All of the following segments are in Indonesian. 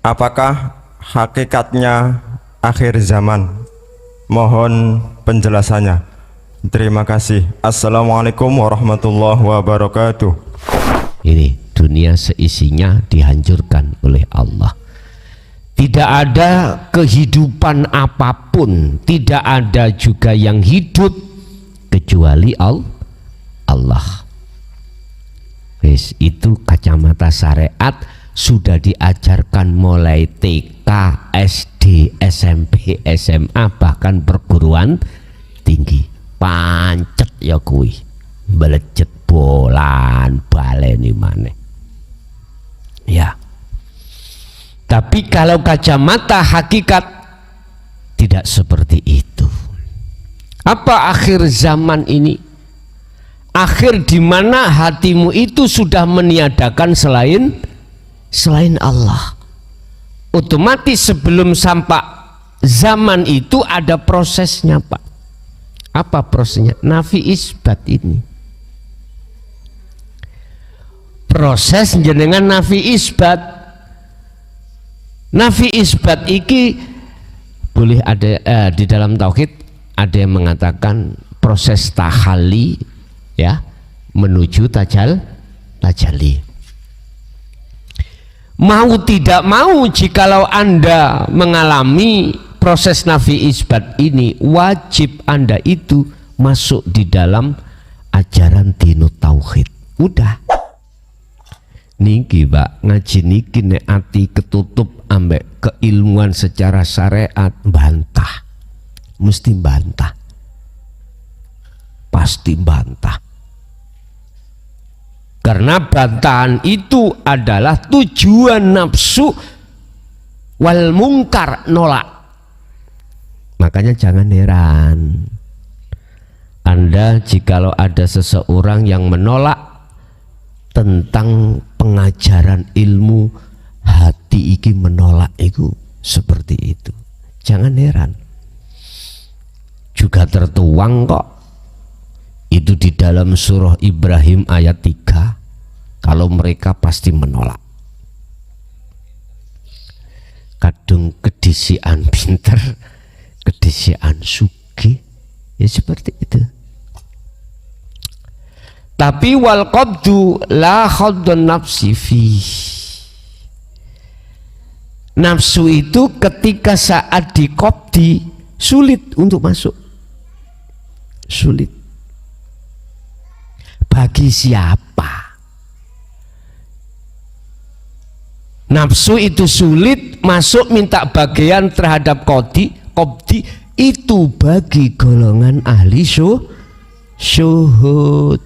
Apakah hakikatnya akhir zaman? Mohon penjelasannya. Terima kasih. Assalamualaikum warahmatullahi wabarakatuh. Ini dunia seisinya dihancurkan oleh Allah. Tidak ada kehidupan apapun, tidak ada juga yang hidup kecuali Allah. Wes, itu kacamata syariat sudah diajarkan mulai TK, SD, SMP, SMA, bahkan perguruan tinggi. Pancet ya kui, belejet bolan baleni maneh. Ya. Tapi kalau kacamata hakikat tidak seperti itu. Apa akhir zaman ini? Akhir di mana hatimu itu sudah meniadakan selain Allah. Otomatis sebelum sampai zaman itu ada prosesnya, Pak. Apa prosesnya? Nafi isbat ini. Proses jenengan nafi isbat. Nafi isbat iki boleh ada di dalam tauhid ada yang mengatakan proses tahalli ya menuju tajalli. Mau tidak mau jikalau Anda mengalami proses nafi isbat ini, wajib Anda itu masuk di dalam ajaran dinut tauhid. Udah niki Pak, ngaji niki nek ati ketutup ambek keilmuan secara syariat, bantah, mesti bantah, pasti bantah. Karena bantahan itu adalah tujuan nafsu wal mungkar, nolak. Makanya jangan heran Anda jikalau ada seseorang yang menolak tentang pengajaran ilmu, hati iki menolak itu seperti itu. Jangan heran. Juga tertuang kok itu di dalam surah Ibrahim ayat 3, kalau mereka pasti menolak. Kadung kedisian pinter, kedisian sugih, ya seperti itu. Tapi wal qabdu la khaddun nafsi fi. Nafsu itu ketika saat diqabdi sulit untuk masuk. Sulit. Bagi siapa? Nafsu itu sulit masuk minta bagian terhadap qabdi itu bagi golongan ahli syuhud.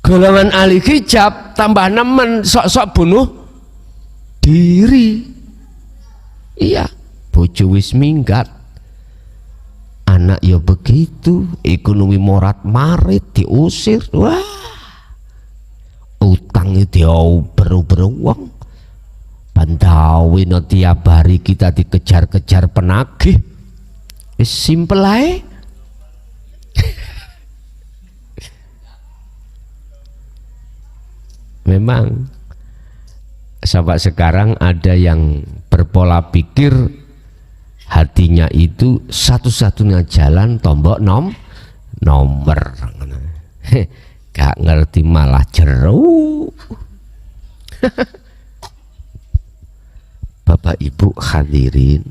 Golongan ahli hijab tambah nemen sok-sok bunuh diri. Iya, bojo wis minggat, anak ya begitu, ekonomi morat marit, diusir, wah, utang itu diober-ober uang, pantauin tiap hari kita dikejar-kejar penagih, simple aja. Memang sahabat sekarang ada yang berpola pikir hatinya itu satu-satunya jalan tombok nomor. Gak ngerti malah jeruk. Bapak Ibu hadirin,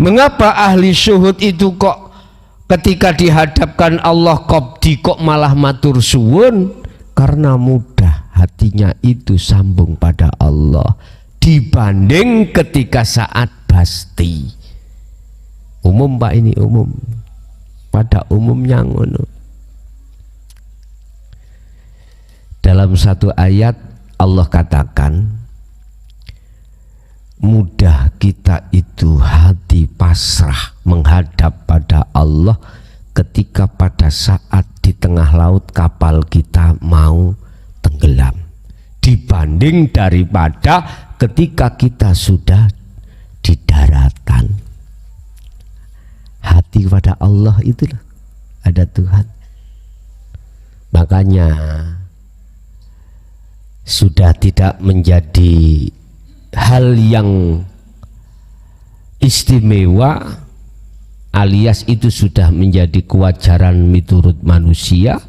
mengapa ahli syuhud itu kok ketika dihadapkan Allah qabdi kok malah matur suwun? Karena mudah hatinya itu sambung pada Allah dibanding ketika saat basti. Umum Pak, ini umum, pada umumnya ngono. Dalam satu ayat Allah katakan mudah kita itu hati pasrah menghadap pada Allah ketika pada saat di tengah laut kapal kita mau tenggelam, dibanding daripada ketika kita sudah di daratan. Hati pada Allah itulah ada Tuhan. Makanya sudah tidak menjadi hal yang istimewa alias itu sudah menjadi kewajaran miturut manusia.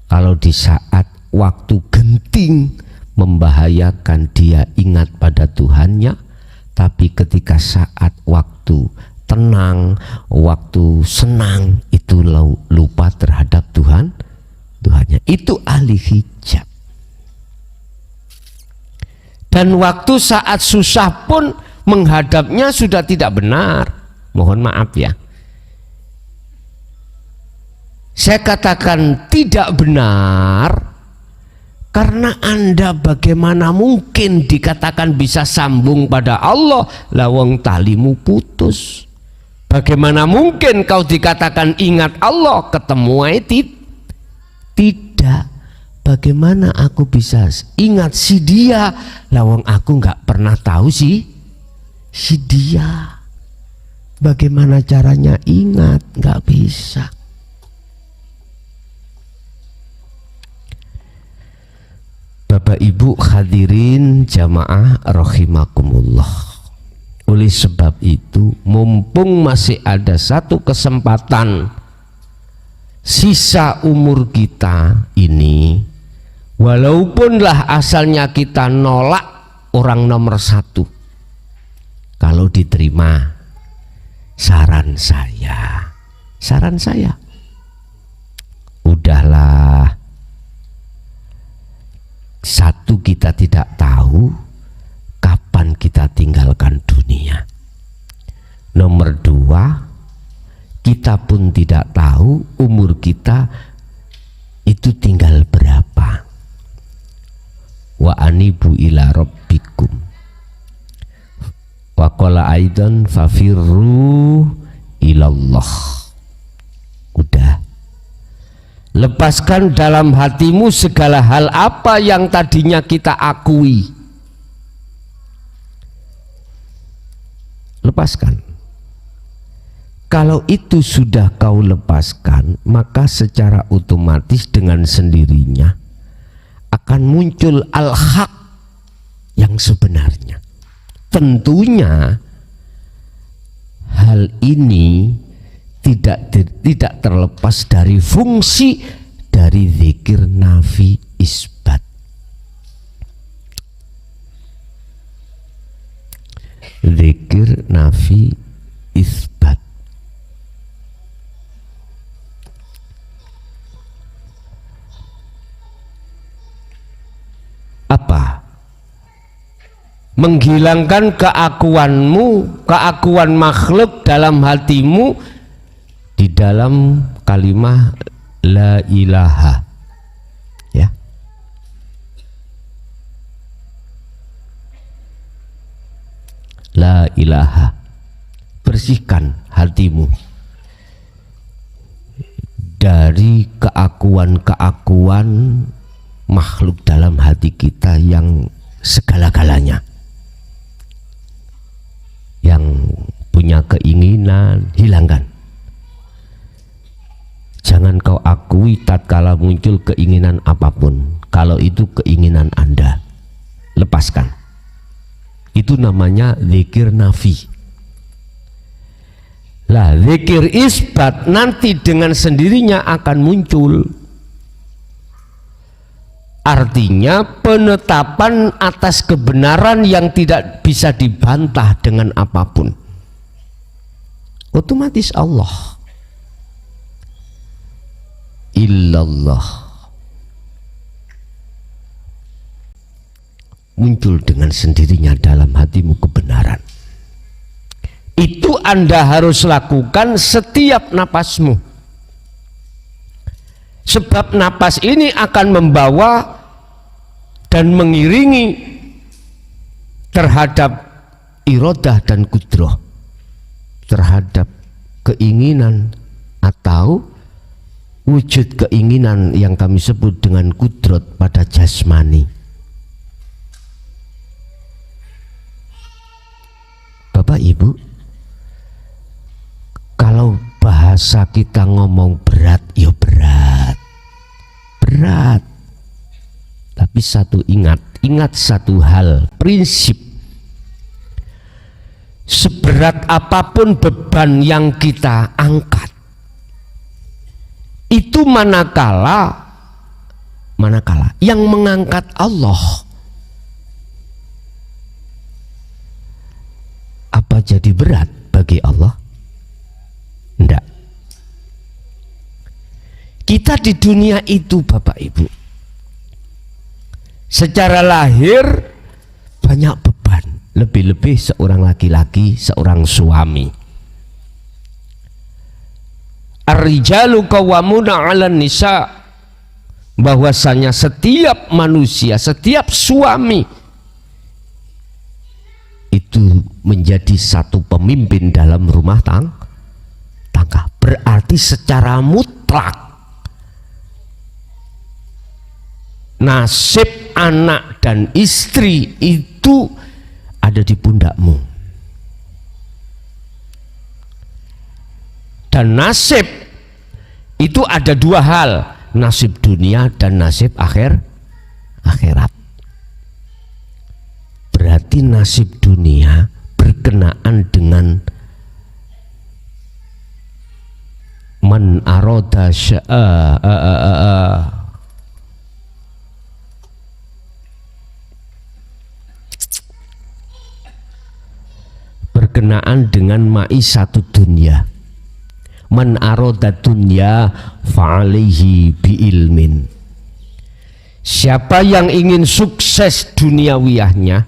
Kalau di saat waktu genting membahayakan dia ingat pada Tuhannya, tapi ketika saat waktu tenang, waktu senang itu lupa terhadap Tuhannya. Itu ahli hijab. Dan waktu saat susah pun menghadapnya sudah tidak benar. Mohon maaf ya, saya katakan tidak benar karena Anda bagaimana mungkin dikatakan bisa sambung pada Allah lawang talimu putus. Bagaimana mungkin kau dikatakan ingat Allah ketemu tidak. Bagaimana aku bisa ingat si dia lawang aku nggak pernah tahu si dia. Bagaimana caranya ingat? Nggak bisa. Bapak Ibu hadirin jamaah rahimakumullah. Oleh sebab itu, mumpung masih ada satu kesempatan sisa umur kita ini, walaupunlah asalnya kita nolak orang nomor satu, kalau diterima, saran saya udahlah. Satu, kita tidak tahu kapan kita tinggalkan dunia. Nomor dua, kita pun tidak tahu umur kita itu tinggal berapa. Wa anibu ila rabbikum wa qala aidan fafirru ilallah. Udah, lepaskan dalam hatimu segala hal apa yang tadinya kita akui. Lepaskan. Kalau itu sudah kau lepaskan, maka secara otomatis dengan sendirinya akan muncul al-haq yang sebenarnya. Tentunya hal ini tidak terlepas dari fungsi dari zikir nafi isbat. Zikir nafi isbat. Apa? Menghilangkan keakuanmu, keakuan makhluk dalam hatimu di dalam kalimat la ilaha, ya. La ilaha. Bersihkan hatimu dari keakuan-keakuan makhluk dalam hati kita yang segala-galanya, yang punya keinginan, hilangkan. Jangan kau akui tatkala muncul keinginan apapun. Kalau itu keinginan Anda, lepaskan. Itu namanya zikir nafi. Lah, zikir isbat nanti dengan sendirinya akan muncul. Artinya penetapan atas kebenaran yang tidak bisa dibantah dengan apapun. Otomatis Allah. Illallah. Muncul dengan sendirinya dalam hatimu kebenaran. Itu Anda harus lakukan setiap napasmu. Sebab napas ini akan membawa dan mengiringi terhadap iradah dan kudrah, terhadap keinginan atau wujud keinginan yang kami sebut dengan kudrat pada jasmani. Bapak Ibu, kalau bahasa kita ngomong berat, ya berat. Tapi ingat satu hal, prinsip seberat apapun beban yang kita angkat, itu manakala yang mengangkat Allah, apa jadi berat bagi Allah? Enggak. Kita di dunia itu Bapak Ibu, secara lahir banyak beban, lebih-lebih seorang laki-laki, seorang suami. Ar-rijalu qawwamuna 'alan nisa, bahwasanya setiap manusia, setiap suami itu menjadi satu pemimpin dalam rumah tangga. Berarti secara mutlak nasib anak dan istri itu ada di pundakmu. Dan nasib itu ada dua hal, nasib dunia dan nasib akhirat. Berarti nasib dunia berkenaan dengan man aroda berkenaan dengan maisatu dunia. Man aroda dunya fa'alihi biilmin. Siapa yang ingin sukses duniawiyahnya,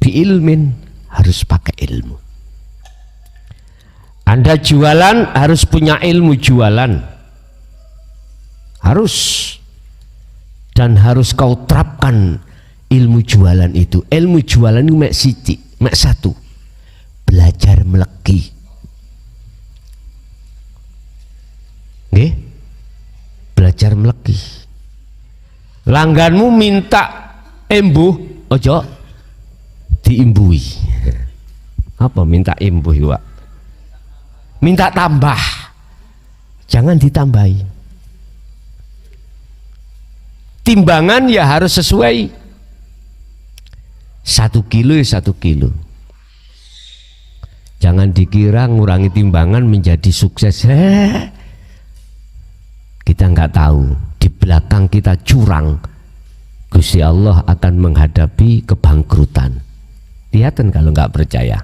biilmin, harus pakai ilmu. Anda jualan harus punya ilmu jualan, harus, dan harus kau terapkan ilmu jualan itu. Ilmu jualan itu mek siji, mek satu, belajar meleki. Nggih, belajar meleki. Langganmu minta embuh, ojo diimbui. Apa minta embuh, Pak? Minta tambah, jangan ditambahi. Timbangan ya harus sesuai, 1 kilo ya 1 kilo. Jangan dikira ngurangi timbangan menjadi sukses. Kita nggak tahu, di belakang kita curang, Gusti Allah akan menghadapi kebangkrutan. Lihatan kalau nggak percaya.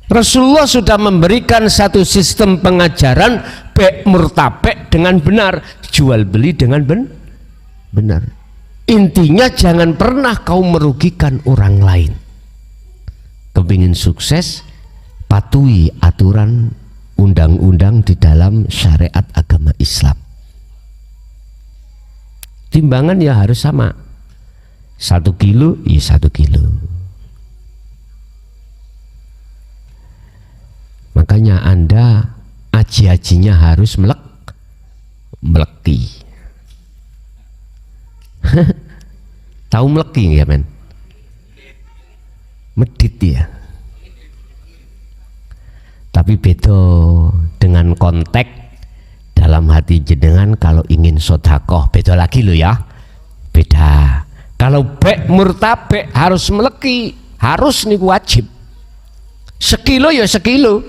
Rasulullah sudah memberikan satu sistem pengajaran bek murtabek dengan benar, jual beli dengan benar. Intinya jangan pernah kau merugikan orang lain. Kepingin sukses, patuhi aturan undang-undang di dalam syariat agama Islam. Timbangan ya harus sama, 1 kilo ya 1 kilo. Makanya Anda aji-ajinya harus meleki. Tahu meleki ya men? Medit ya. Tapi beda dengan konteks dalam hati jenengan kalau ingin sodakoh, beda lagi lo ya, beda. Kalau bek murtabek harus meleki, harus nih wajib. 1 kilo ya 1 kilo.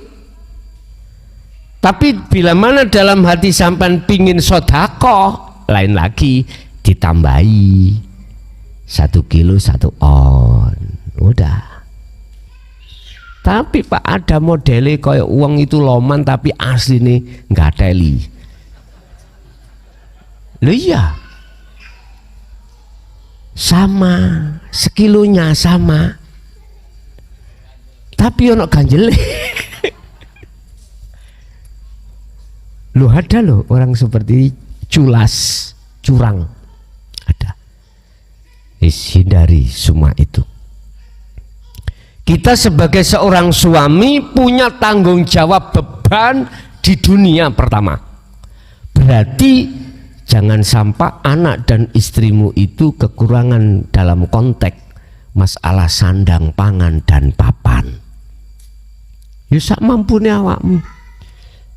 Tapi bila mana dalam hati sampan pingin sodakoh, lain lagi, ditambahi 1 kilo 1 on, udah. Tapi Pak, ada modelnya kayak uang itu loman tapi asli nih nggak teli. Loh iya, sama, sekilonya sama, tapi ono ganjele. Loh ada loh orang seperti culas, curang, ada. Hindari semua itu. Kita sebagai seorang suami punya tanggung jawab beban di dunia pertama. Berarti jangan sampai anak dan istrimu itu kekurangan dalam konteks masalah sandang, pangan, dan papan. Ya sak mampunya awakmu,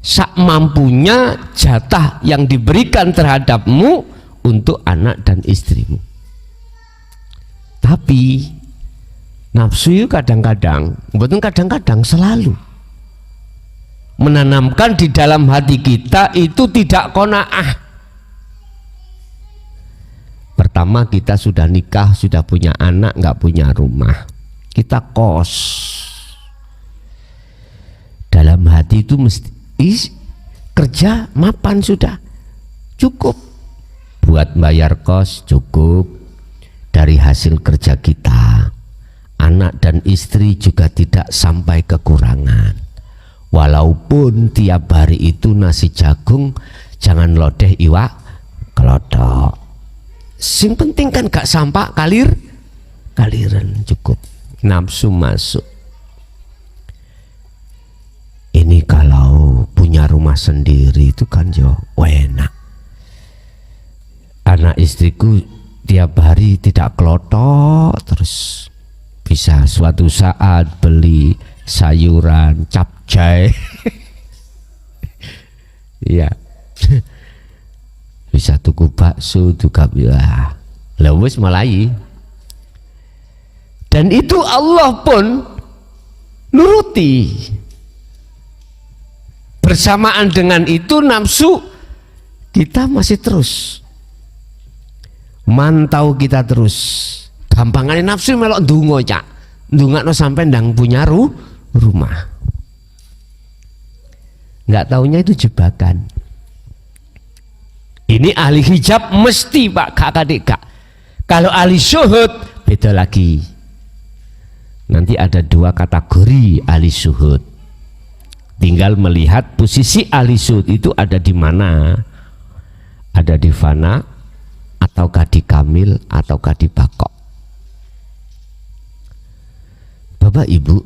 sak mampunya jatah yang diberikan terhadapmu untuk anak dan istrimu. Tapi nafsu itu kadang-kadang, betul kadang-kadang selalu menanamkan di dalam hati kita itu tidak qanaah. Pertama, kita sudah nikah, sudah punya anak, nggak punya rumah, kita kos. Dalam hati itu mesti kerja mapan sudah cukup, buat bayar kos cukup dari hasil kerja kita. Anak dan istri juga tidak sampai kekurangan. Walaupun tiap hari itu nasi jagung, jangan lodeh iwak kelodok. Sing penting kan gak sampah kaliran cukup. Nafsu masuk. Ini kalau punya rumah sendiri itu kan jo enak. Anak istriku tiap hari tidak kelotok, terus bisa suatu saat beli sayuran capcay. Iya. Bisa tuku bakso juga ya. Lewis malai. Dan itu Allah pun nuruti. Bersamaan dengan itu nafsu kita masih terus mantau, kita terus gampangane nafsu melok ndonga cak, ndongakno sampai ndang punya rumah. Nggak taunya itu jebakan. Ini ahli hijab mesti pak kak adik kak. Kalau ahli syuhud beda lagi. Nanti ada dua kategori ahli syuhud. Tinggal melihat posisi ahli syuhud itu ada di mana. Ada di fana, ataukah di kamil, ataukah di bakok. Bapak Ibu,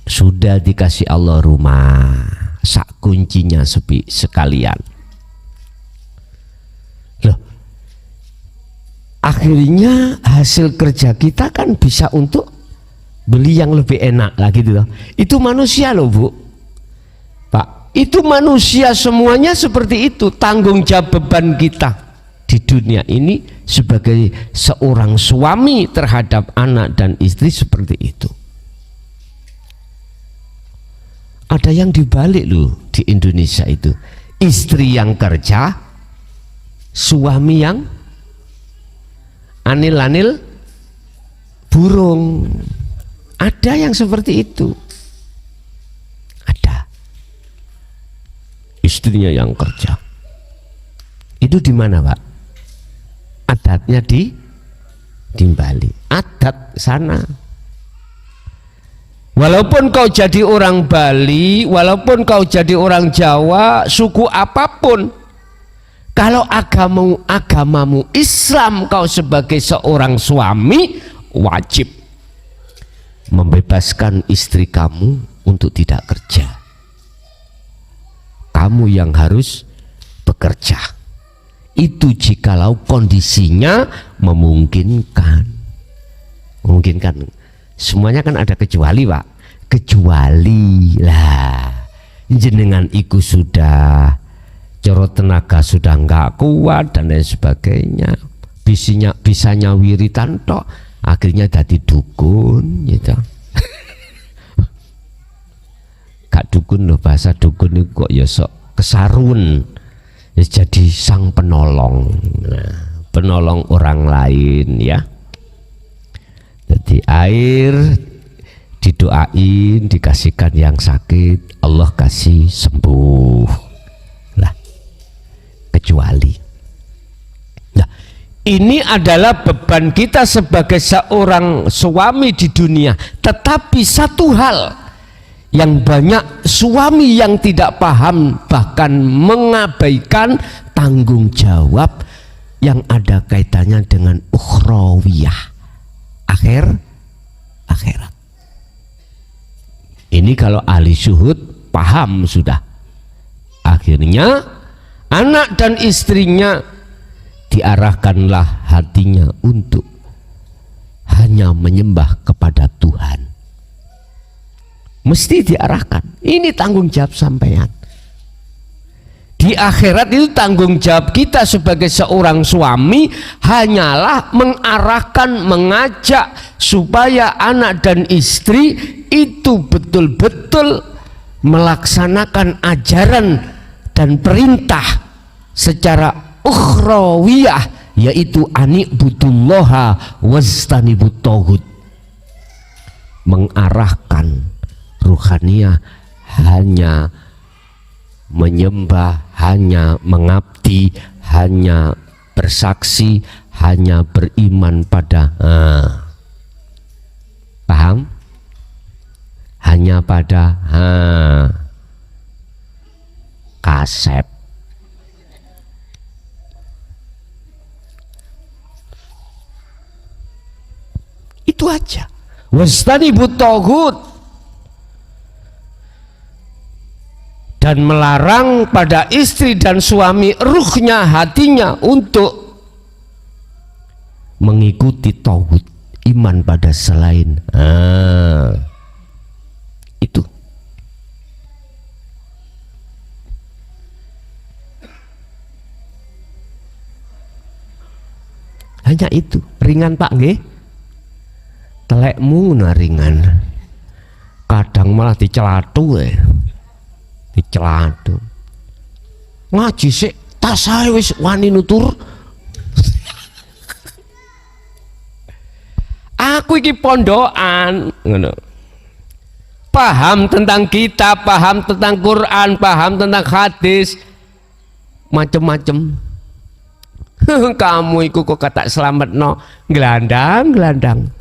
sudah dikasih Allah rumah, sak kuncinya sepi sekalian. Loh, akhirnya hasil kerja kita kan bisa untuk beli yang lebih enak lagi gitu loh. Itu manusia loh Bu, Pak. Itu manusia semuanya seperti itu. Tanggung jawab beban kita di dunia ini sebagai seorang suami terhadap anak dan istri seperti itu. Ada yang dibalik loh di Indonesia itu. Istri yang kerja, suami yang anil-anil burung. Ada yang seperti itu. Ada. Istrinya yang kerja. Itu di mana, Pak? Adatnya di Bali. Adat sana. Walaupun kau jadi orang Bali, walaupun kau jadi orang Jawa, suku apapun, kalau agamamu Islam, kau sebagai seorang suami wajib membebaskan istri kamu untuk tidak kerja. Kamu yang harus bekerja. Itu jikalau kondisinya memungkinkan. Memungkinkan. Semuanya kan ada kecuali Pak. Kecuali lah jenengan iku sudah coro tenaga sudah enggak kuat dan lain sebagainya, bisa nyawiri tanto akhirnya jadi dukun gitu. Gak dukun loh, bahasa dukun itu kok ya sok kesarun ya, jadi sang penolong. Nah, penolong orang lain ya. Jadi air didoain, dikasihkan yang sakit, Allah kasih sembuh lah. Kecuali nah, ini adalah beban kita sebagai seorang suami di dunia. Tetapi satu hal yang banyak suami yang tidak paham, bahkan mengabaikan tanggung jawab yang ada kaitannya dengan ukhrawiyah, akhirat. Ini kalau ahli syuhud paham sudah. Akhirnya anak dan istrinya diarahkanlah hatinya untuk hanya menyembah kepada Tuhan. Mesti diarahkan. Ini tanggung jawab sampean. Di akhirat itu tanggung jawab kita sebagai seorang suami hanyalah mengarahkan, mengajak supaya anak dan istri itu betul-betul melaksanakan ajaran dan perintah secara ukhrawiyah, yaitu ani'budullaha wastanibut tauhid, mengarahkan ruhaniyah hanya menyembah, hanya mengabdi, hanya bersaksi, hanya beriman pada paham? Hanya pada kasep. Itu aja. Wastanibut tauhid, dan melarang pada istri dan suami ruhnya, hatinya untuk mengikuti tauhid, iman pada selain itu. Hanya itu. Ringan Pak nggih? Telekmu ringan, kadang malah dicelatu dicelatu. Ngaji sik tas ae wis wani nutur. Aku iki pondokan ngono. Paham tentang kitab, paham tentang Quran, paham tentang hadis, macem-macem. Kamu iku kok tak selametno, gelandang.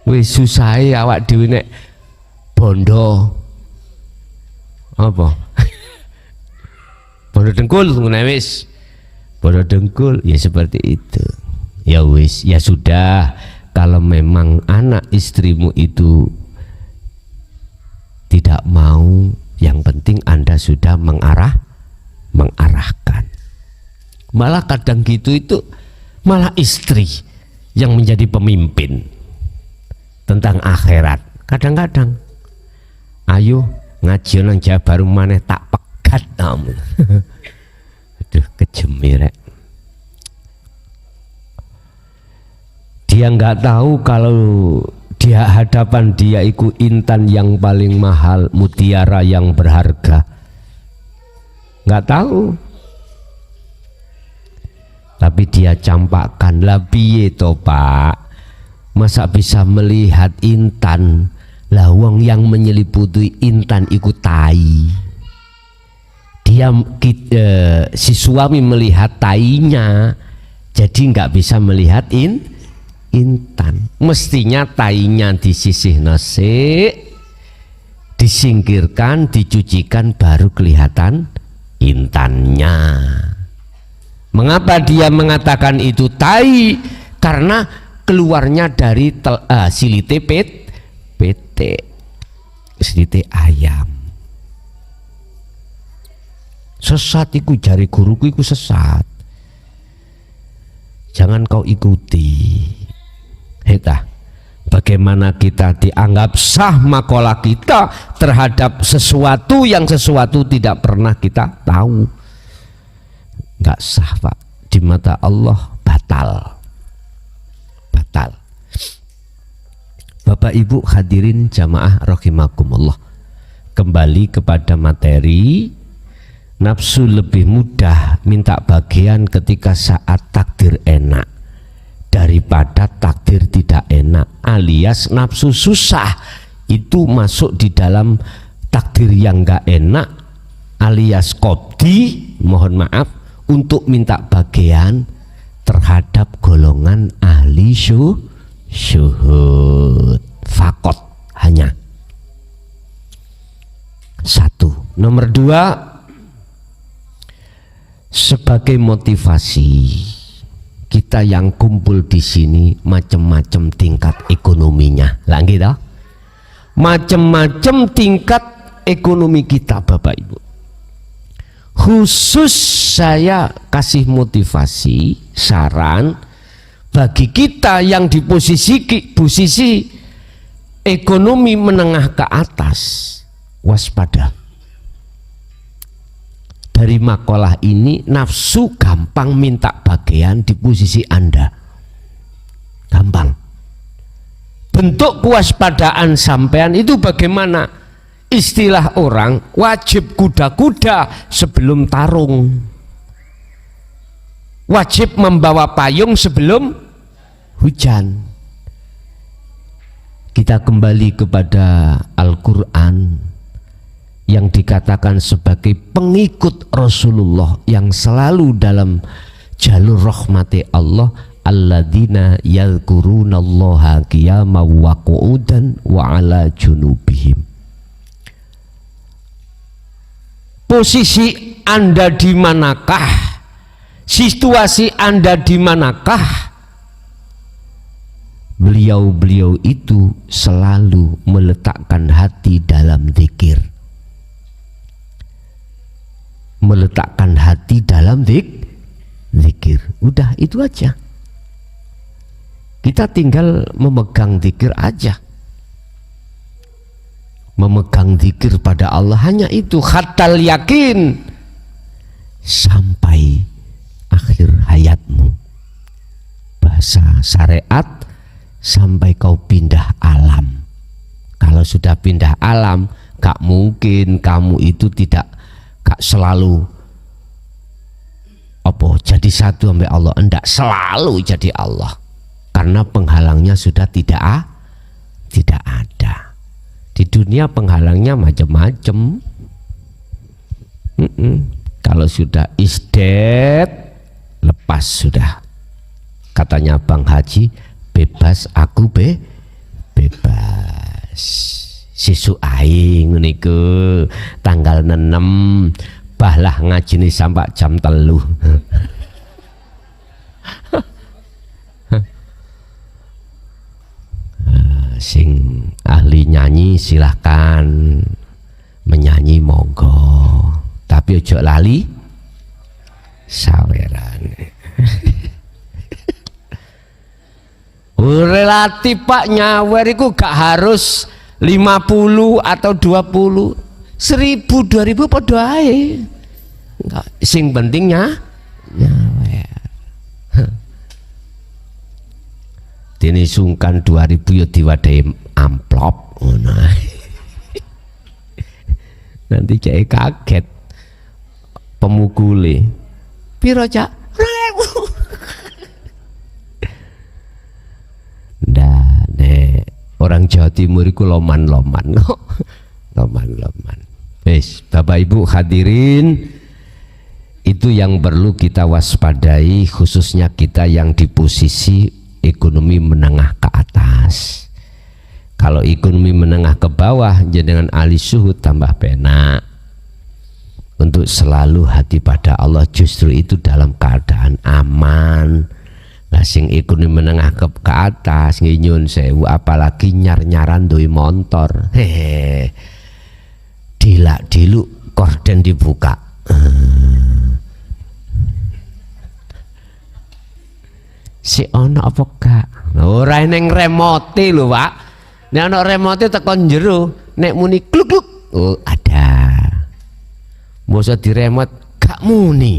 Wis susah awak dhewe nek bondo apa? Bondo dengkul ngono wis. Bondo dengkul ya seperti itu. Ya wis, ya sudah, kalau memang anak istrimu itu tidak mau, yang penting Anda sudah mengarahkan. Malah kadang gitu itu malah istri yang menjadi pemimpin tentang akhirat. Kadang-kadang ayo ngaji nang Jabar maneh tak pegat kamu. Aduh kejemir. Dia nggak tahu kalau di hadapan dia itu intan yang paling mahal, mutiara yang berharga. Nggak tahu. Tapi dia campakkan, lah piye to Pak? Masa bisa melihat intan? Lah wong yang menyeliputi intan iku tai. Dia si suami melihat tainya, jadi nggak bisa melihat intan. Mestinya tainya disisih nasi, disingkirkan, dicucikan, baru kelihatan intannya. Mengapa dia mengatakan itu tai? Karena keluarnya dari silite silite ayam. Sesat iku, jari guruku iku sesat. Jangan kau ikuti. Heta, bagaimana kita dianggap sah makola kita terhadap sesuatu yang sesuatu tidak pernah kita tahu. Nggak sah Pak, di mata Allah batal. Bapak Ibu hadirin jamaah rahimakumullah, kembali kepada materi. Nafsu lebih mudah minta bagian ketika saat takdir enak daripada takdir tidak enak, alias nafsu susah itu masuk di dalam takdir yang gak enak, alias qadhi, mohon maaf, untuk minta bagian terhadap golongan ahli syuhud. Fakot hanya satu. Nomor dua, sebagai motivasi kita yang kumpul di sini, macam-macam tingkat ekonominya, lah gitu, macam-macam tingkat ekonomi kita Bapak Ibu. Khusus saya kasih motivasi, saran bagi kita yang di posisi ekonomi menengah ke atas, waspada dari makalah ini, nafsu gampang minta bagian di posisi Anda. Gampang. Bentuk kewaspadaan sampean itu bagaimana? Istilah orang, wajib kuda-kuda sebelum tarung. Wajib membawa payung sebelum hujan. Kita kembali kepada Al-Quran yang dikatakan sebagai pengikut Rasulullah yang selalu dalam jalur rahmati Allah, alladzina yadhkurunallaha qiyaman wa qu'udan wa ala junubihim. Posisi Anda di manakah? Situasi Anda di manakah? Beliau-beliau itu selalu meletakkan hati dalam zikir. Meletakkan hati dalam zikir. Udah itu aja. Kita tinggal memegang zikir aja. Memegang zikir pada Allah, hanya itu, khatal yakin sampai akhir hayatmu. Bahasa syariat, sampai kau pindah alam. Kalau sudah pindah alam, gak mungkin kamu itu tidak gak selalu jadi satu sampai Allah. Enggak, selalu jadi Allah, karena penghalangnya sudah tidak ada. Di dunia penghalangnya macam-macam. Kalau sudah isdet, lepas sudah. Katanya Bang Haji, bebas aku bebas. Sisu aing niku tanggal 6 bahlah ngajini sampai jam 3. Sing ahli nyanyi silahkan menyanyi, monggo, tapi ojo lali saweran. Relatif Pak, nyawer itu gak harus 50 atau 20, 1000, 2000 padha ae. Sing pentingnya nyawer. Dene sungkan 2000 ya diwadahi amplop ngono. Nanti cek kaget pemukule. Piro Cak? 2000. Ndak, nek orang Jawa Timur iku loman-loman. Loman-loman. Wis, Bapak Ibu hadirin, itu yang perlu kita waspadai, khususnya kita yang di posisi ekonomi menengah ke atas. Kalau ekonomi menengah ke bawah, jenengan ahli suhud tambah penak. Untuk selalu hati pada Allah, justru itu dalam keadaan aman. Lah sing ekonomi menengah ke atas nyun sewu, apalagi nyar-nyaran doi motor. Hehe. Dilak diluk korden dibuka. Si ono apa gak? Ora neng remote lho Pak. Nek ono remote tekan jero, nek muni kluk-kluk, oh ada. Mosok di remote gak muni.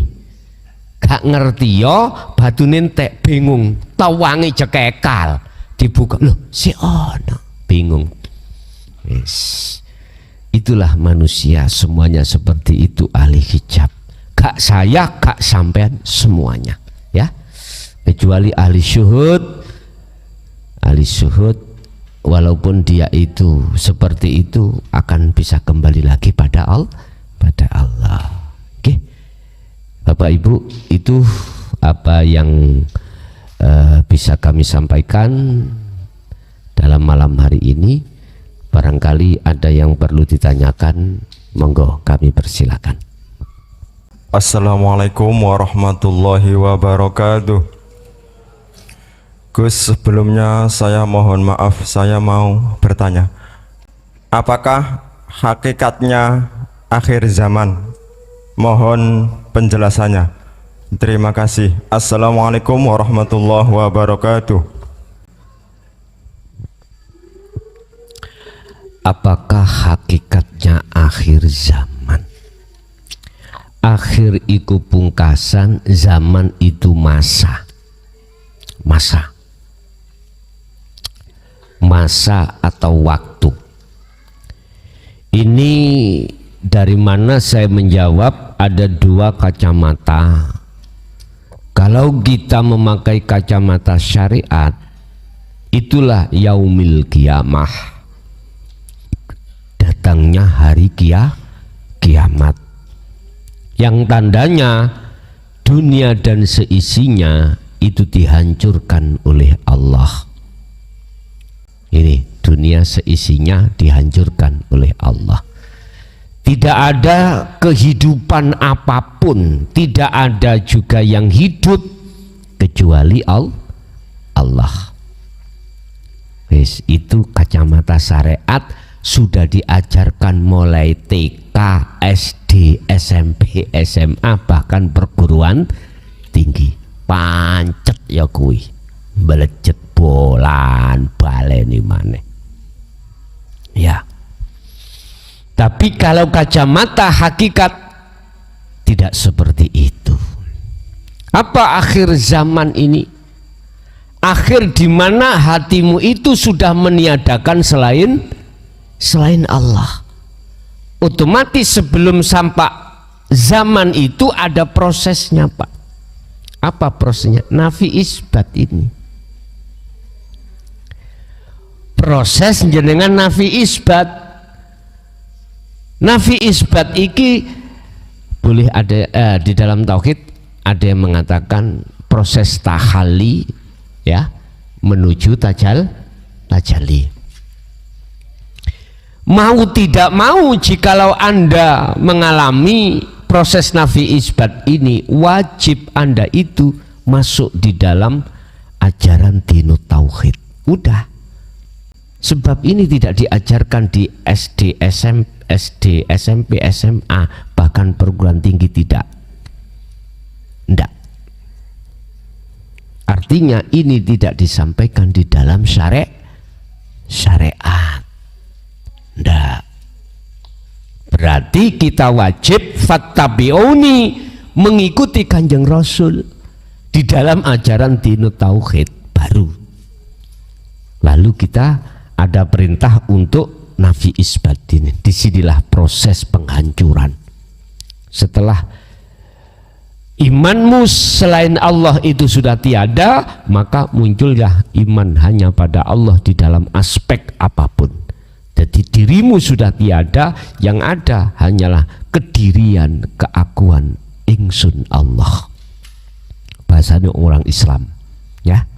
Gak ngerti yo, batune entek bingung, tawangi jekekal. Dibuka, lho si ono, bingung. Yes. Itulah manusia, semuanya seperti itu, ahli hijab. Gak saya, gak sampean, semuanya, ya. Kecuali ahli syuhud, walaupun dia itu seperti itu akan bisa kembali lagi pada Allah. Oke, Bapak Ibu, itu apa yang bisa kami sampaikan dalam malam hari ini. Barangkali ada yang perlu ditanyakan, monggo kami persilakan. Assalamualaikum warahmatullahi wabarakatuh. Gus, sebelumnya saya mohon maaf, saya mau bertanya, apakah hakikatnya akhir zaman? Mohon penjelasannya. Terima kasih. Assalamualaikum warahmatullahi wabarakatuh. Apakah hakikatnya akhir zaman? akhir iku pungkasan, zaman itu masa atau waktu. Ini dari mana saya menjawab? Ada dua kacamata. Kalau kita memakai kacamata syariat, itulah yaumil kiamah, datangnya hari kiamat, yang tandanya dunia dan seisinya itu dihancurkan oleh Allah. Ini dunia seisinya dihancurkan oleh Allah. Tidak ada kehidupan apapun, tidak ada juga yang hidup kecuali Allah. Wis, itu kacamata syariat sudah diajarkan mulai TK, SD, SMP, SMA, bahkan perguruan tinggi. Pancet ya kuwi, belejet bolan baleni maneh. Ya. Tapi kalau kacamata hakikat tidak seperti itu. Apa akhir zaman ini? Akhir di mana hatimu itu sudah meniadakan selain Allah. Otomatis sebelum sampai zaman itu ada prosesnya, Pak. Apa prosesnya? Nafi isbat ini. Proses jenengan nafi isbat. Nafi isbat iki boleh ada di dalam tauhid ada yang mengatakan proses tahalli, ya, menuju tajalli. Mau tidak mau, jikalau Anda mengalami proses nafi isbat ini, wajib Anda itu masuk di dalam ajaran dinut tauhid. Udah. Sebab ini tidak diajarkan di SD, SMP, SMA, bahkan perguruan tinggi tidak. Tidak. Artinya ini tidak disampaikan di dalam syariat. Tidak. Berarti kita wajib fattabi'uni, mengikuti Kanjeng Rasul di dalam ajaran dinut tauhid baru. Lalu kita ada perintah untuk nafi isbat ini. Disinilah proses penghancuran. Setelah imanmu selain Allah itu sudah tiada, maka muncullah iman hanya pada Allah di dalam aspek apapun. Jadi dirimu sudah tiada, yang ada hanyalah kedirian, keakuan ingsun Allah. Bahasanya orang Islam, ya.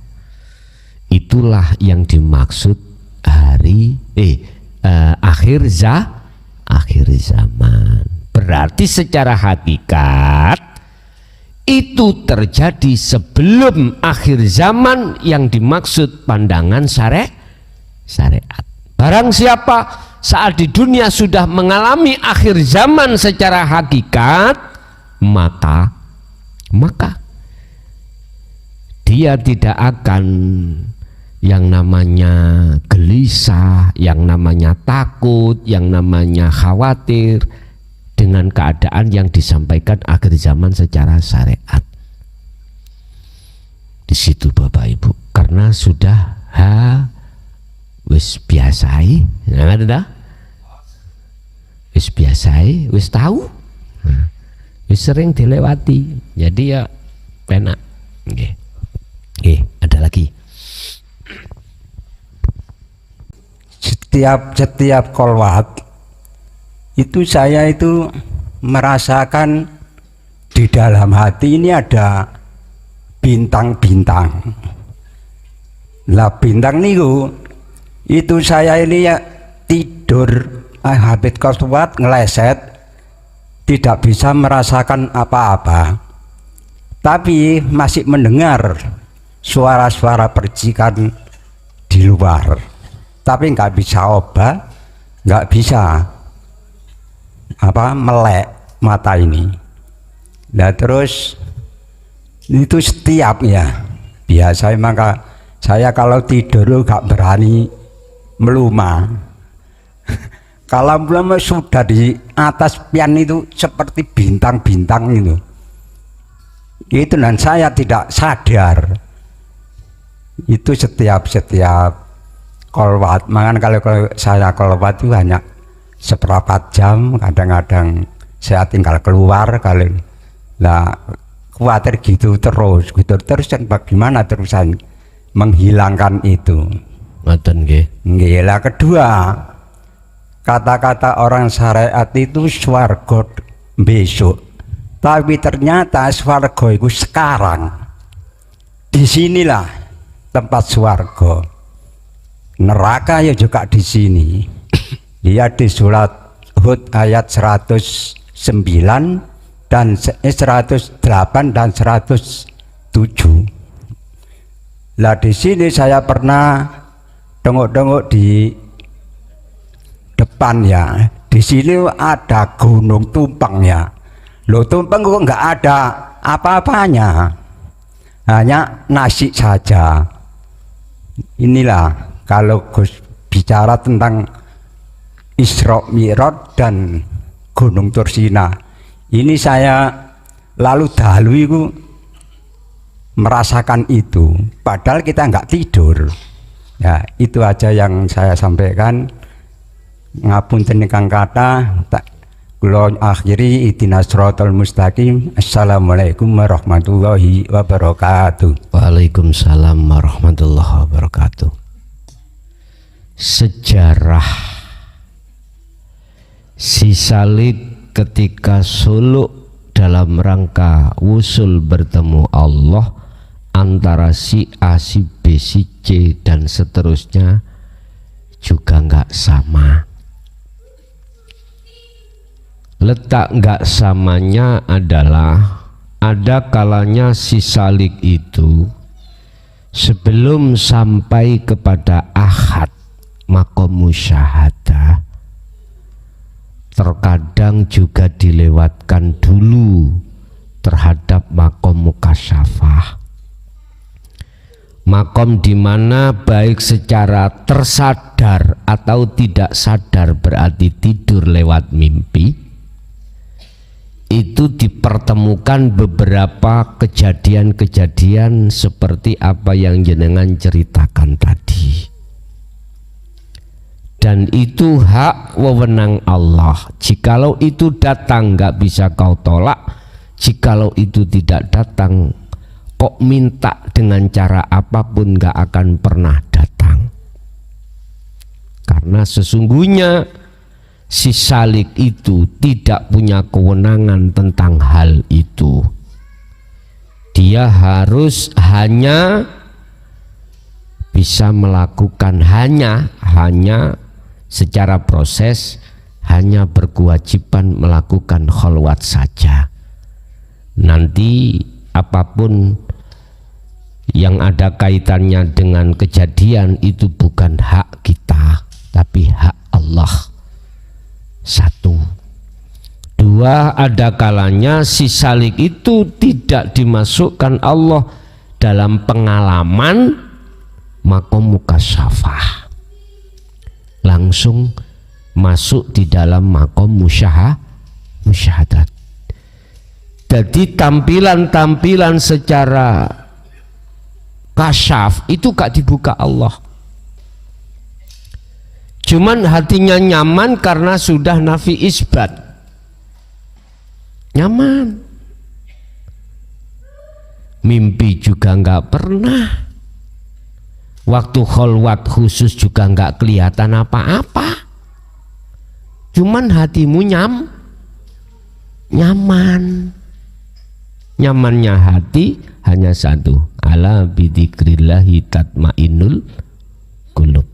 Itulah yang dimaksud akhir zaman. Berarti secara hakikat itu terjadi sebelum akhir zaman yang dimaksud pandangan syariat. Barang siapa saat di dunia sudah mengalami akhir zaman secara hakikat, maka dia tidak akan yang namanya gelisah, yang namanya takut, yang namanya khawatir dengan keadaan yang disampaikan akhir zaman secara syariat. Di situ Bapak Ibu, karena sudah wis biasai, wis biasai, wis tahu, wis sering dilewati, jadi ya penak. Ada lagi. Setiap kolwat itu saya itu merasakan di dalam hati ini ada bintang-bintang. Lah bintang niku itu saya ini ya tidur habis kolwat ngeleset, tidak bisa merasakan apa-apa, tapi masih mendengar suara-suara percikan di luar, tapi nggak bisa obat, nggak bisa melek mata ini. Nah terus itu setiap ya biasa, maka saya kalau tidur nggak berani meluma Kalau belum sudah di atas pian itu seperti bintang-bintang itu. Itu dan saya tidak sadar. Itu setiap kolwat. Makanya kalau saya kolwat itu hanya seperempat jam, kadang-kadang saya tinggal keluar kali. Nah, khawatir gitu terus dan bagaimana terusan menghilangkan itu. Ngoten nggih. Nggih, lah kedua, kata-kata orang syariat itu swarga besok, tapi ternyata swarga itu sekarang. Disinilah tempat swarga. Neraka ya juga di sini. Lihat di surat Hud ayat 109 dan 108 dan 107. Lah di sini saya pernah tengok-tengok di depan ya. Di sini ada gunung tumpeng ya. Loh, tumpeng kok nggak ada apa-apanya, hanya nasi saja. Inilah kalau Gus bicara tentang Isra Mi'raj dan Gunung Tursina. Ini saya lalu dahulu itu merasakan itu, padahal kita nggak tidur. Ya, itu aja yang saya sampaikan. Ngapunten ingkang kathah, tak kula akhiri ihdinas siratal mustaqim. Assalamualaikum warahmatullahi wabarakatuh. Waalaikumsalam warahmatullahi wabarakatuh. Sejarah si Salik ketika suluk dalam rangka wusul bertemu Allah antara si A, si B, si C dan seterusnya juga nggak sama. Letak nggak samanya adalah ada kalanya si Salik itu sebelum sampai kepada ahad maqam musyahadah terkadang juga dilewatkan dulu terhadap makom mukasyafah, makom di mana baik secara tersadar atau tidak sadar, berarti tidur lewat mimpi, itu dipertemukan beberapa kejadian-kejadian seperti apa yang jenengan ceritakan tadi. Dan itu hak wewenang Allah. Jikalau itu datang nggak bisa kau tolak. Jikalau itu tidak datang, kok minta dengan cara apapun nggak akan pernah datang. Karena sesungguhnya si Salik itu tidak punya kewenangan tentang hal itu. Dia harus hanya bisa melakukan hanya secara proses, hanya berkewajiban melakukan kholwat saja. Nanti apapun yang ada kaitannya dengan kejadian itu bukan hak kita, tapi hak Allah. Satu. Dua, ada kalanya si Salik itu tidak dimasukkan Allah dalam pengalaman makom mukasyafah, langsung masuk di dalam makom musyahadat. Jadi tampilan-tampilan secara kasyaf itu gak dibuka Allah. Cuman hatinya nyaman karena sudah nafi isbat. Nyaman. Mimpi juga nggak pernah. Waktu kholwat khusus juga nggak kelihatan apa-apa. Cuman hatimu nyaman. Nyamannya hati hanya satu. Ala bidzikrillahi tatmainnul qulub.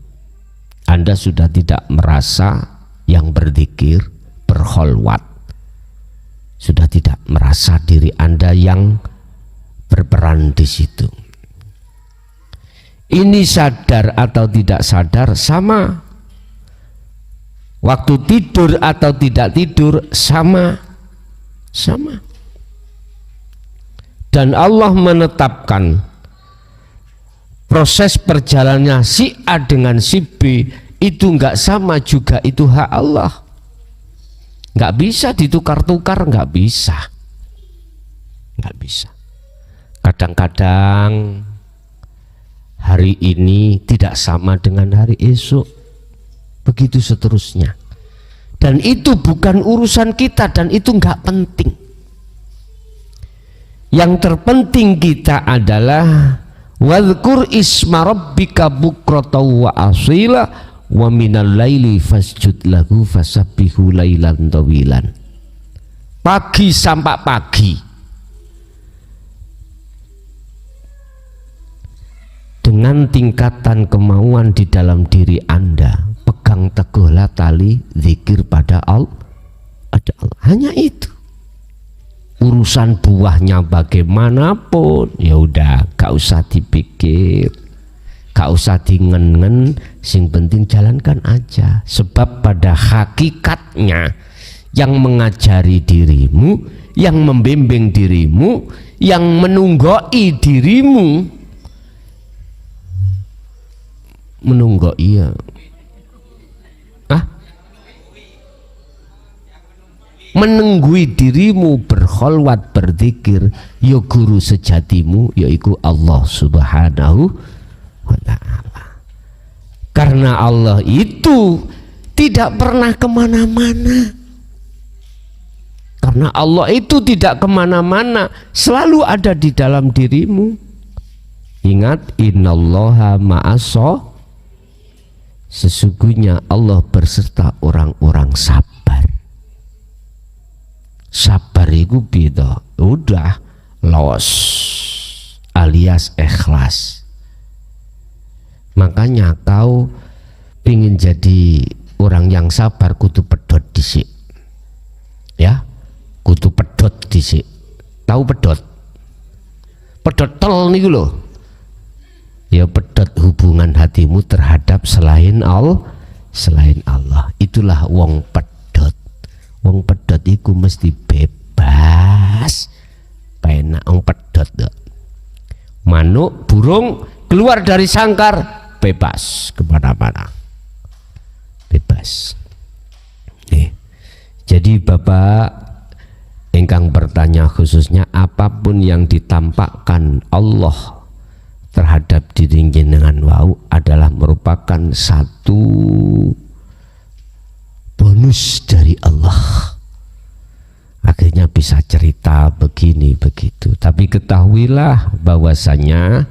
Anda sudah tidak merasa yang berzikir, berkholwat. Sudah tidak merasa diri Anda yang berperan di situ. Ini sadar atau tidak sadar sama. Waktu tidur atau tidak tidur sama. Dan Allah menetapkan proses perjalanannya si A dengan si B itu nggak sama juga itu hak Allah. Nggak bisa ditukar-tukar, nggak bisa. Nggak bisa. Kadang-kadang hari ini tidak sama dengan hari esok, begitu seterusnya. Dan itu bukan urusan kita dan itu nggak penting. Yang terpenting kita adalah wadhkur isma rabbika bukrata wa asila wa minal laili fasjud lahu fasabbihu lailan tawilan. Pagi sampai pagi dengan tingkatan kemauan di dalam diri Anda, pegang teguhlah tali zikir pada Allah. Hanya itu. Urusan buahnya bagaimanapun, ya udah, gak usah dipikir, gak usah dingen-ngen, sing penting jalankan aja. Sebab pada hakikatnya yang mengajari dirimu, yang membimbing dirimu, yang menunggoi dirimu, menunggoi ya. Menunggui dirimu berkholwat berzikir ya guru sejatimu yaitu Allah Subhanahu wa ta'ala. Karena Allah itu tidak pernah kemana-mana. Karena Allah itu tidak kemana-mana, selalu ada di dalam dirimu. Ingat, innallaha ma'as-, sesungguhnya Allah berserta orang-orang sabar. Sabar itu beda, udah los alias ikhlas. Makanya kau ingin jadi orang yang sabar kudu pedot disik, ya, kudu pedot disik. Tahu pedot? Pedot tol nih loh. Ya pedot hubungan hatimu terhadap selain Allah. Itulah wong pedot. Wong pedot iku mesti bebas, penak wong pedot. Manuk, burung keluar dari sangkar bebas kemana-mana, bebas. Jadi Bapak ingkang bertanya khususnya, apapun yang ditampakkan Allah terhadap diri jenengan wau adalah merupakan satu bonus dari Allah. Akhirnya bisa cerita begini begitu. Tapi ketahuilah bahwasanya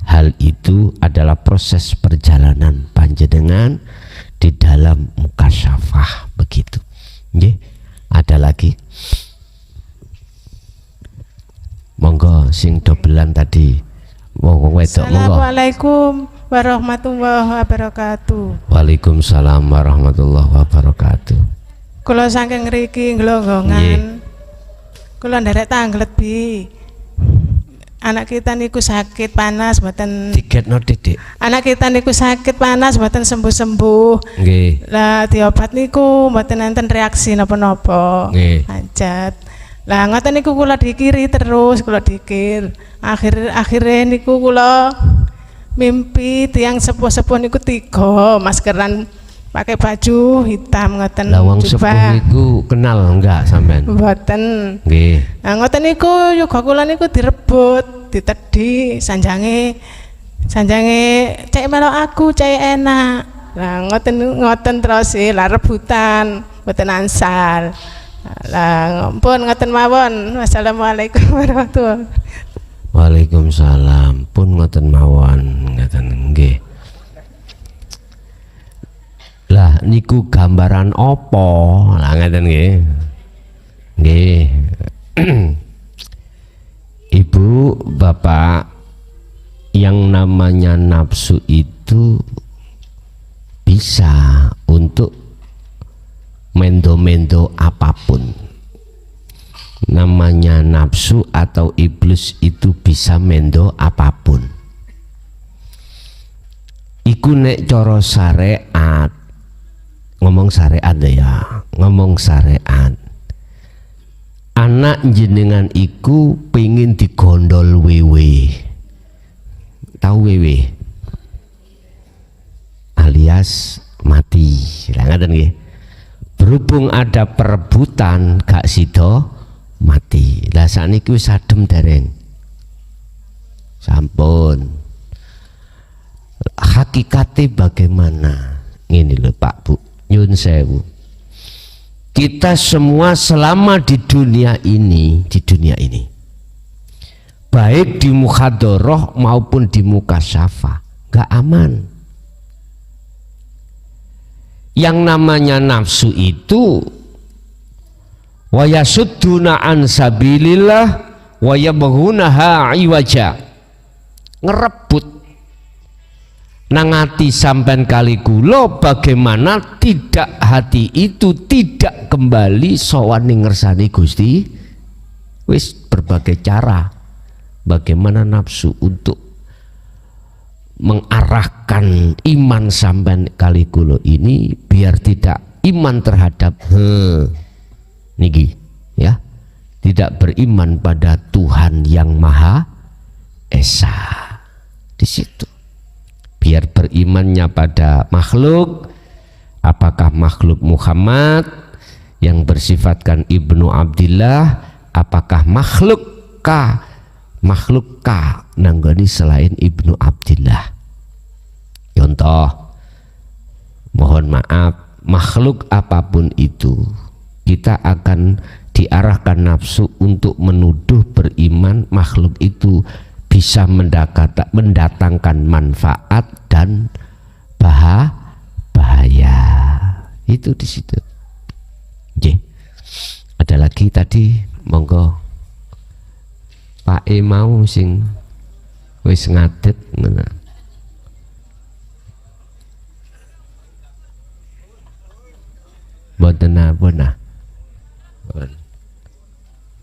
hal itu adalah proses perjalanan panjenengan di dalam mukasyafah begitu. Nggih. Ada lagi? Monggo sing dobelan tadi. Wong wedok monggo. Assalamualaikum warahmatullahi wabarakatuh. Waalaikumsalam warahmatullahi wabarakatuh. Kula saking ngriki nglonggongan. Kula nderek tanglet bi. Anak kita niku sakit panas mboten. Tiketno Dik. Anak kita niku sakit panas mboten sembuh-sembuh. Nggih. Lah diobat niku mboten enten reaksi napa-napa. Nggih. Hajat. Lah ngoten niku kula dikiri terus, kula dikir. Akhirnya niku kula mimpi tiang sepuh-sepuh niku 3 maskeran pakai baju hitam ngoten. Lawang sepuh niku kenal enggak sampean? Mboten. Nggih. Nah ngoten niku yoga kula niku direbut, ditedhi sanjange cek melok aku, cek enak. Lah ngoten terus lah rebutan, mboten ansal. Lah pun ngoten mawon. Wassalamualaikum warahmatullahi wabarakatuh. Waalaikumsalam. Pun ngoten mawon, ngoten nggih. Lah niku gambaran apa? Lah ngoten nggih. Nggih. Ibu, Bapak, yang namanya nafsu itu bisa untuk mendo-mendo apapun. Namanya nafsu atau iblis itu bisa mendo apapun. Iku nek cara syariat, ngomong syariat ya, ngomong syariat. Anak jenengan iku pengin digondol wewe. Tahu wewe? Alias alias mati. Lah ngaten nggih. Berhubung ada perebutan gak sida mati. Lah sakniki wis adem dereng. Sampun. Hakikate bagaimana? Ngene lho Pak Bu, nyun sewu. Kita semua selama di dunia ini, baik di mukhadharah maupun di mukasyafah, gak aman. Yang namanya nafsu itu wa yasudduna an sabilillah wa yabghunaha iwaja, ngerebut nang ati sampean kali kula, bagaimana tidak hati itu tidak kembali sowan ning ngersani Gusti. Wis berbagai cara bagaimana nafsu untuk mengarahkan iman sampean kali kula ini biar tidak iman terhadap niki ya, tidak beriman pada Tuhan yang Maha Esa. Di situ biar berimannya pada makhluk, apakah makhluk Muhammad yang bersifatkan Ibnu Abdillah, apakah makhluk nanggani selain Ibnu Abdillah. Contoh, mohon maaf, makhluk apapun itu kita akan diarahkan nafsu untuk menuduh beriman makhluk itu bisa mendatangkan manfaat dan bahaya. Itu di situ. Oke. Ada lagi tadi, monggo Pak E mau sing wis ngadet mana? Mboten napa.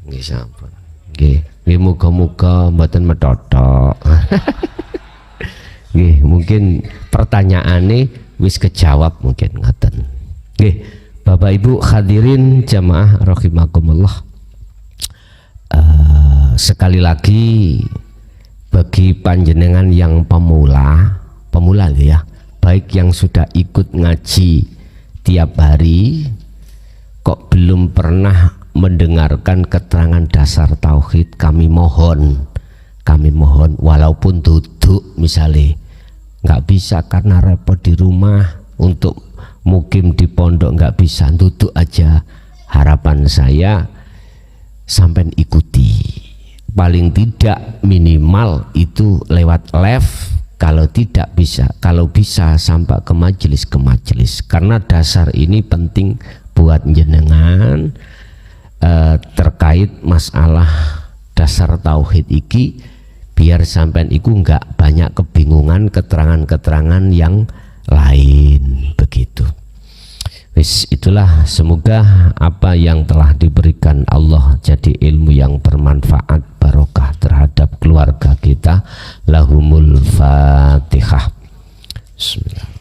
Nggih sampun. Nggih, muga-muga mboten metotok. Nggih, mungkin pertanyaane wis kejawab mungkin ngoten. Nggih, Bapak Ibu hadirin jamaah rahimakumullah. Sekali lagi bagi panjenengan yang pemula ya, baik yang sudah ikut ngaji tiap hari kok belum pernah mendengarkan keterangan dasar tauhid, kami mohon walaupun duduk misalnya nggak bisa karena repot di rumah, untuk mukim di pondok nggak bisa, duduk aja. Harapan saya sampai ikuti, paling tidak minimal itu lewat live, kalau bisa sampai ke majelis, karena dasar ini penting buat jenengan terkait masalah dasar tauhid iki, biar sampean iku nggak banyak kebingungan keterangan-keterangan yang lain begitu. Wis, itulah, semoga apa yang telah diberikan Allah jadi ilmu yang bermanfaat, barokah terhadap keluarga kita. Lahumul Fatihah. Bismillah.